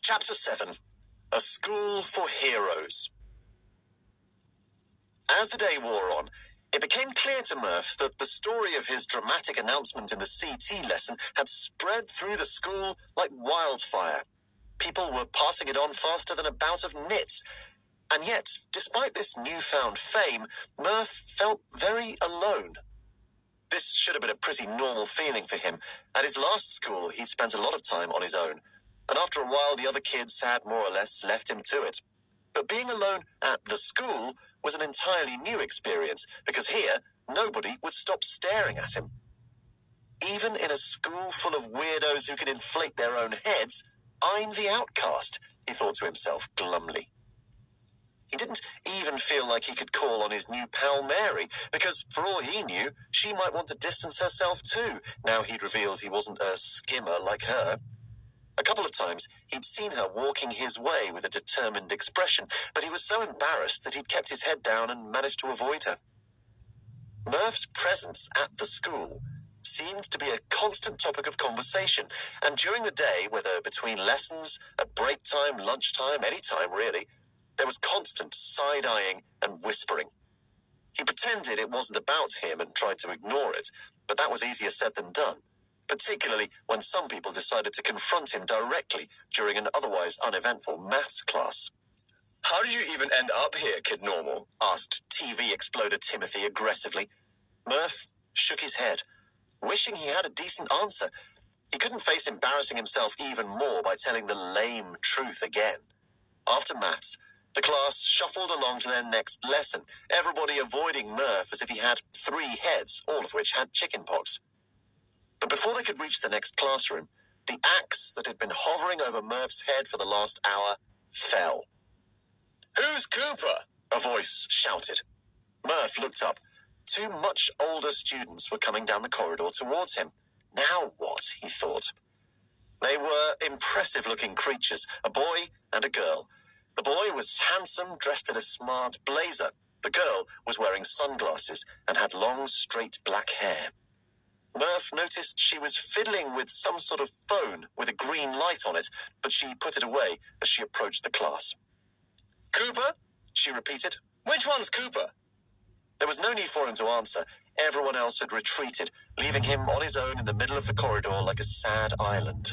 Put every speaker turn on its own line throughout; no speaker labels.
Chapter 7. A School for Heroes. As the day wore on, it became clear to Murph that the story of his dramatic announcement in the CT lesson had spread through the school like wildfire. People were passing it on faster than a bout of nits. And yet, despite this newfound fame, Murph felt very alone. This should have been a pretty normal feeling for him. At his last school, he'd spent a lot of time on his own, and after a while the other kids had more or less left him to it. But being alone at the school was an entirely new experience, because here, nobody would stop staring at him. Even in a school full of weirdos who can inflate their own heads, I'm the outcast, he thought to himself glumly. He didn't even feel like he could call on his new pal Mary, because for all he knew, she might want to distance herself too, now he'd revealed he wasn't a skimmer like her. A couple of times, he'd seen her walking his way with a determined expression, but he was so embarrassed that he'd kept his head down and managed to avoid her. Murph's presence at the school seemed to be a constant topic of conversation, and during the day, whether between lessons, at break time, lunchtime, any time really, there was constant side-eyeing and whispering. He pretended it wasn't about him and tried to ignore it, but that was easier said than done, particularly when some people decided to confront him directly during an otherwise uneventful maths class. "How did you even end up here, Kid Normal?" asked TV exploder Timothy aggressively. Murph shook his head, wishing he had a decent answer. He couldn't face embarrassing himself even more by telling the lame truth again. After maths, the class shuffled along to their next lesson, everybody avoiding Murph as if he had 3 heads, all of which had chickenpox. But before they could reach the next classroom, the axe that had been hovering over Murph's head for the last hour fell. "Who's Cooper?" a voice shouted. Murph looked up. 2 much older students were coming down the corridor towards him. Now what, he thought. They were impressive-looking creatures, a boy and a girl. The boy was handsome, dressed in a smart blazer. The girl was wearing sunglasses and had long, straight black hair. Murph noticed she was fiddling with some sort of phone with a green light on it, but she put it away as she approached the class. "Cooper?" she repeated. "Which one's Cooper?" There was no need for him to answer. Everyone else had retreated, leaving him on his own in the middle of the corridor like a sad island.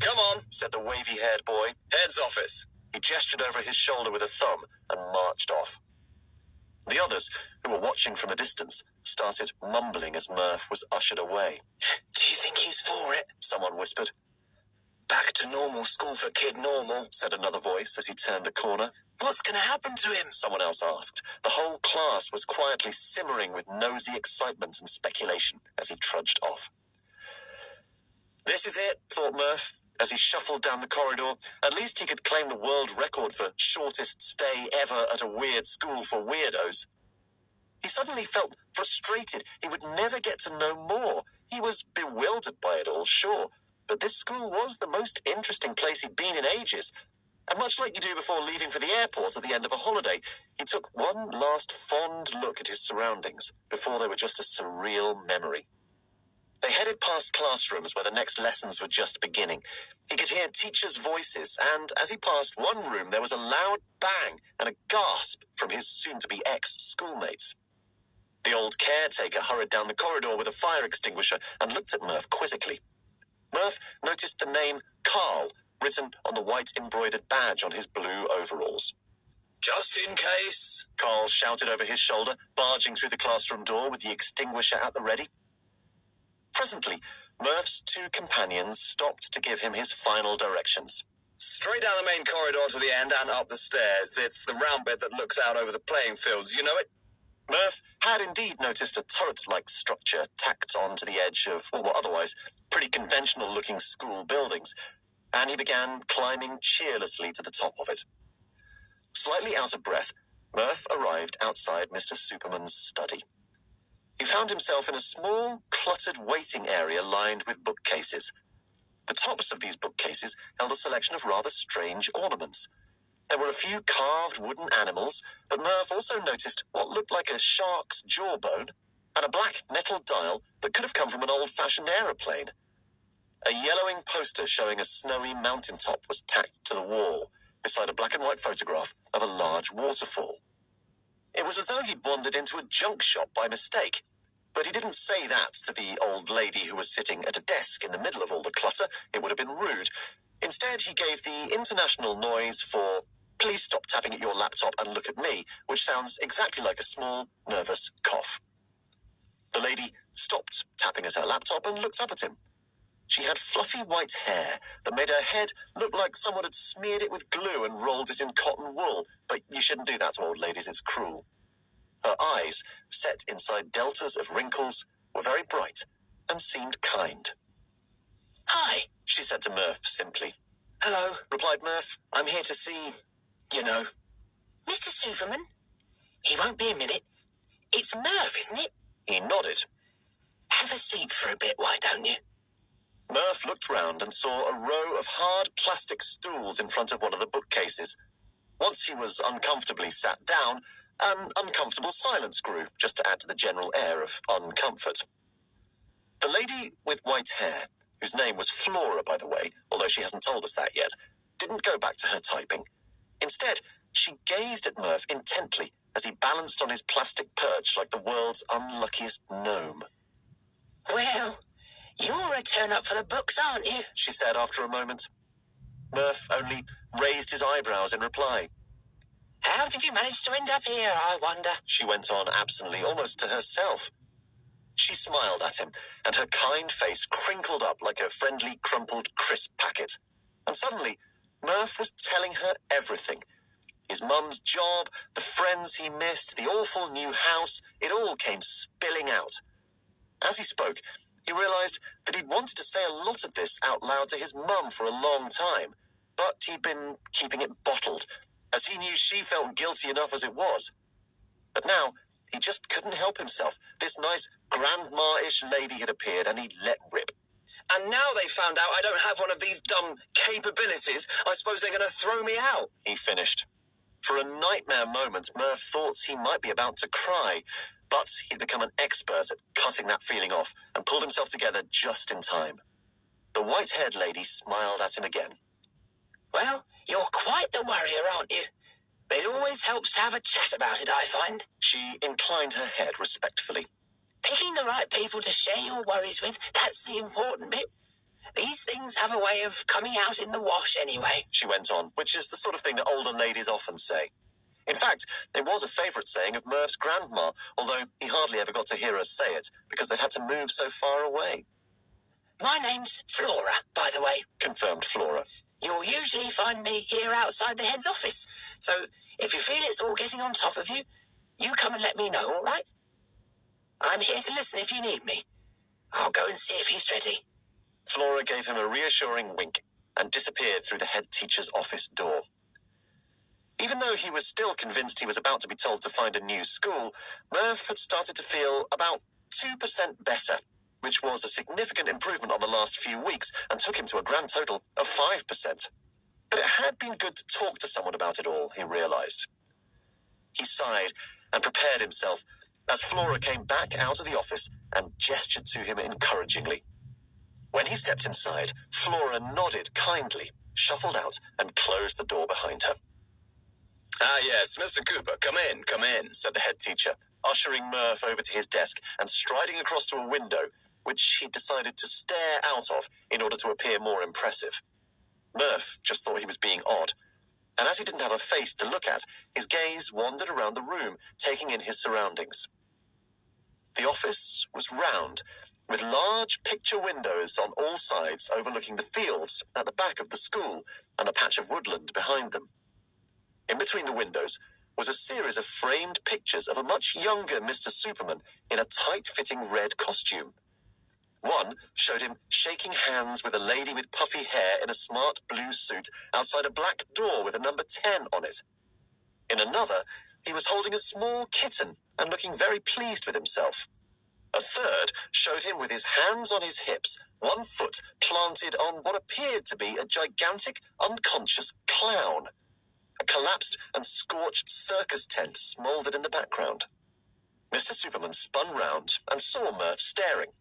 "Come on," said the wavy-haired boy. "Head's office." He gestured over his shoulder with a thumb and marched off. The others, who were watching from a distance, started mumbling as Murph was ushered away. "Do you think he's for it?" someone whispered. "Back to normal school for Kid Normal," said another voice as he turned the corner. "What's going to happen to him?" someone else asked. The whole class was quietly simmering with nosy excitement and speculation as he trudged off. This is it, thought Murph, as he shuffled down the corridor. At least he could claim the world record for shortest stay ever at a weird school for weirdos. He suddenly felt frustrated. He would never get to know more. He was bewildered by it all, sure, but this school was the most interesting place he'd been in ages. And much like you do before leaving for the airport at the end of a holiday, he took one last fond look at his surroundings before they were just a surreal memory. They headed past classrooms where the next lessons were just beginning. He could hear teachers' voices, and as he passed one room, there was a loud bang and a gasp from his soon-to-be ex-schoolmates. The old caretaker hurried down the corridor with a fire extinguisher and looked at Murph quizzically. Murph noticed the name Carl written on the white embroidered badge on his blue overalls. "Just in case," Carl shouted over his shoulder, barging through the classroom door with the extinguisher at the ready. Presently, Murph's 2 companions stopped to give him his final directions. "Straight down the main corridor to the end and up the stairs. It's the round bit that looks out over the playing fields. You know it?" Murph had indeed noticed a turret-like structure tacked on to the edge of what were otherwise pretty conventional-looking school buildings, and he began climbing cheerlessly to the top of it. Slightly out of breath, Murph arrived outside Mr. Superman's study. He found himself in a small, cluttered waiting area lined with bookcases. The tops of these bookcases held a selection of rather strange ornaments. There were a few carved wooden animals, but Murph also noticed what looked like a shark's jawbone and a black metal dial that could have come from an old-fashioned aeroplane. A yellowing poster showing a snowy mountaintop was tacked to the wall, beside a black and white photograph of a large waterfall. It was as though he'd wandered into a junk shop by mistake, but he didn't say that to the old lady who was sitting at a desk in the middle of all the clutter. It would have been rude. Instead, he gave the international noise for, "Please stop tapping at your laptop and look at me," which sounds exactly like a small, nervous cough. The lady stopped tapping at her laptop and looked up at him. She had fluffy white hair that made her head look like someone had smeared it with glue and rolled it in cotton wool, but you shouldn't do that to old ladies, it's cruel. Her eyes, set inside deltas of wrinkles, were very bright and seemed kind. "Hi," she said to Murph simply. "Hello," replied Murph. "I'm here to see, Mr. Superman. He won't be a minute. It's Murph, isn't it?" He nodded. "Have a seat for a bit, why don't you?" Murph looked round and saw a row of hard plastic stools in front of one of the bookcases. Once he was uncomfortably sat down, an uncomfortable silence grew, just to add to the general air of uncomfort. The lady with white hair, whose name was Flora, by the way, although she hasn't told us that yet, didn't go back to her typing. Instead, she gazed at Murph intently as he balanced on his plastic perch like the world's unluckiest gnome. "Well, you're a turn-up for the books, aren't you?" she said after a moment. Murph only raised his eyebrows in reply. "How did you manage to end up here, I wonder?" she went on absently, almost to herself. She smiled at him, and her kind face crinkled up like a friendly, crumpled crisp packet. And suddenly, Murph was telling her everything. His mum's job, the friends he missed, the awful new house, it all came spilling out. As he spoke, he realized that he'd wanted to say a lot of this out loud to his mum for a long time, but he'd been keeping it bottled, as he knew she felt guilty enough as it was. But now, he just couldn't help himself. This nice grandma-ish lady had appeared, and he let rip. "And now they found out I don't have one of these dumb capabilities, I suppose they're going to throw me out," he finished. For a nightmare moment, Murph thought he might be about to cry, but he'd become an expert at cutting that feeling off and pulled himself together just in time. The white-haired lady smiled at him again. "Well, you're quite the worrier, aren't you? But it always helps to have a chat about it, I find." She inclined her head respectfully. "Picking the right people to share your worries with, that's the important bit. These things have a way of coming out in the wash anyway," she went on, which is the sort of thing that older ladies often say. In fact, it was a favourite saying of Murph's grandma, although he hardly ever got to hear her say it, because they'd had to move so far away. "My name's Flora, by the way," confirmed Flora. "You'll usually find me here outside the head's office, so if you feel it's all getting on top of you, you come and let me know, all right? I'm here to listen if you need me. I'll go and see if he's ready." Flora gave him a reassuring wink and disappeared through the head teacher's office door. Even though he was still convinced he was about to be told to find a new school, Murph had started to feel about 2% better, which was a significant improvement on the last few weeks and took him to a grand total of 5%. But it had been good to talk to someone about it all, he realized. He sighed and prepared himself as Flora came back out of the office and gestured to him encouragingly. When he stepped inside, Flora nodded kindly, shuffled out, and closed the door behind her. "Ah, yes, Mr. Cooper, come in," said the head teacher, ushering Murph over to his desk and striding across to a window, which he decided to stare out of in order to appear more impressive. Murph just thought he was being odd, and as he didn't have a face to look at, his gaze wandered around the room, taking in his surroundings. The office was round, with large picture windows on all sides overlooking the fields at the back of the school and the patch of woodland behind them. In between the windows was a series of framed pictures of a much younger Mr. Superman in a tight-fitting red costume. One showed him shaking hands with a lady with puffy hair in a smart blue suit outside a black door with a number 10 on it. In another, he was holding a small kitten and looking very pleased with himself. A third showed him with his hands on his hips, one foot planted on what appeared to be a gigantic, unconscious clown. A collapsed and scorched circus tent smouldered in the background. Mr. Superman spun round and saw Murph staring.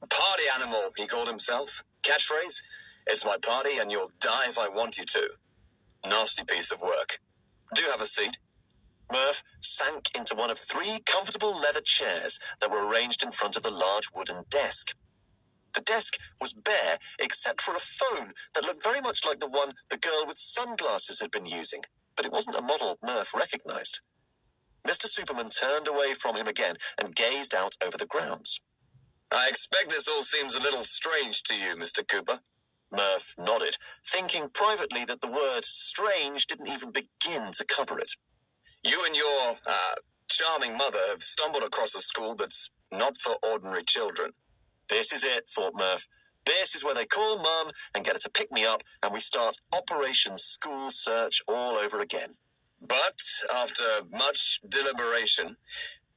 "Party animal," he called himself. Catchphrase? It's my party and you'll die if I want you to. Nasty piece of work. Do have a seat. Murph sank into one of 3 comfortable leather chairs that were arranged in front of the large wooden desk. The desk was bare except for a phone that looked very much like the one the girl with sunglasses had been using, but it wasn't a model Murph recognized. Mr. Superman turned away from him again and gazed out over the grounds. I expect this all seems a little strange to you, Mr. Cooper. Murph nodded, thinking privately that the word strange didn't even begin to cover it. You and your, charming mother have stumbled across a school that's not for ordinary children. This is it, thought Murph. This is where they call Mum and get her to pick me up, and we start Operation School Search all over again. But after much deliberation,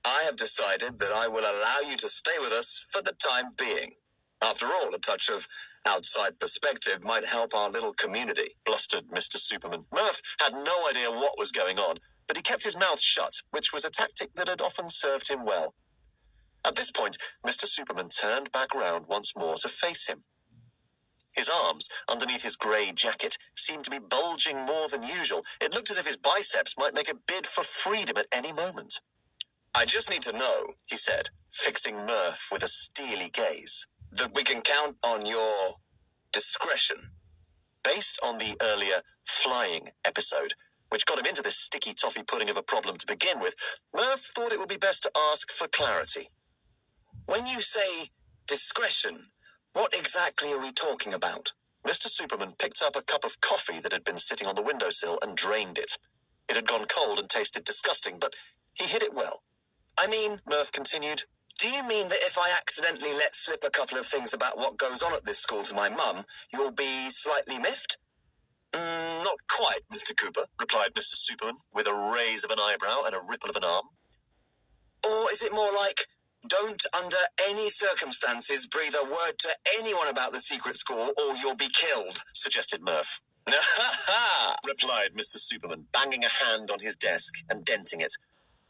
I have decided that I will allow you to stay with us for the time being. After all, a touch of outside perspective might help our little community, blustered Mr. Superman. Murph had no idea what was going on, but he kept his mouth shut, which was a tactic that had often served him well. At this point, Mr. Superman turned back round once more to face him. His arms, underneath his grey jacket, seemed to be bulging more than usual. It looked as if his biceps might make a bid for freedom at any moment. I just need to know, he said, fixing Murph with a steely gaze, that we can count on your discretion. Based on the earlier flying episode, which got him into this sticky toffee pudding of a problem to begin with, Murph thought it would be best to ask for clarity. When you say discretion, what exactly are we talking about? Mr. Superman picked up a cup of coffee that had been sitting on the windowsill and drained it. It had gone cold and tasted disgusting, but he hid it well. I mean, Murph continued, do you mean that if I accidentally let slip a couple of things about what goes on at this school to my mum, you'll be slightly miffed? Not quite, Mr. Cooper, replied Mr. Superman, with a raise of an eyebrow and a ripple of an arm. Or is it more like, don't under any circumstances breathe a word to anyone about the secret school or you'll be killed, suggested Murph. Ha! replied Mr. Superman, banging a hand on his desk and denting it.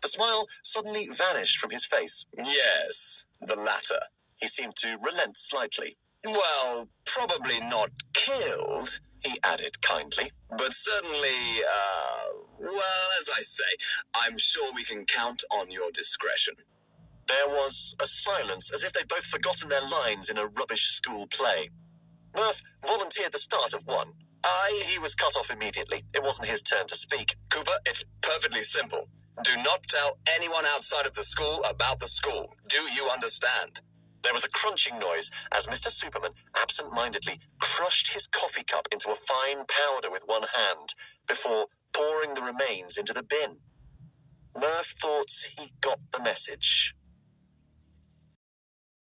The smile suddenly vanished from his face. Yes, the latter. He seemed to relent slightly. Well, probably not killed, he added kindly, but certainly, well, as I say, I'm sure we can count on your discretion. There was a silence, as if they'd both forgotten their lines in a rubbish school play. Murph volunteered the start of one. He was cut off immediately. It wasn't his turn to speak. Cooper, it's perfectly simple. Do not tell anyone outside of the school about the school. Do you understand? There was a crunching noise as Mr. Superman absent-mindedly crushed his coffee cup into a fine powder with one hand before pouring the remains into the bin. Murph thought he got the message.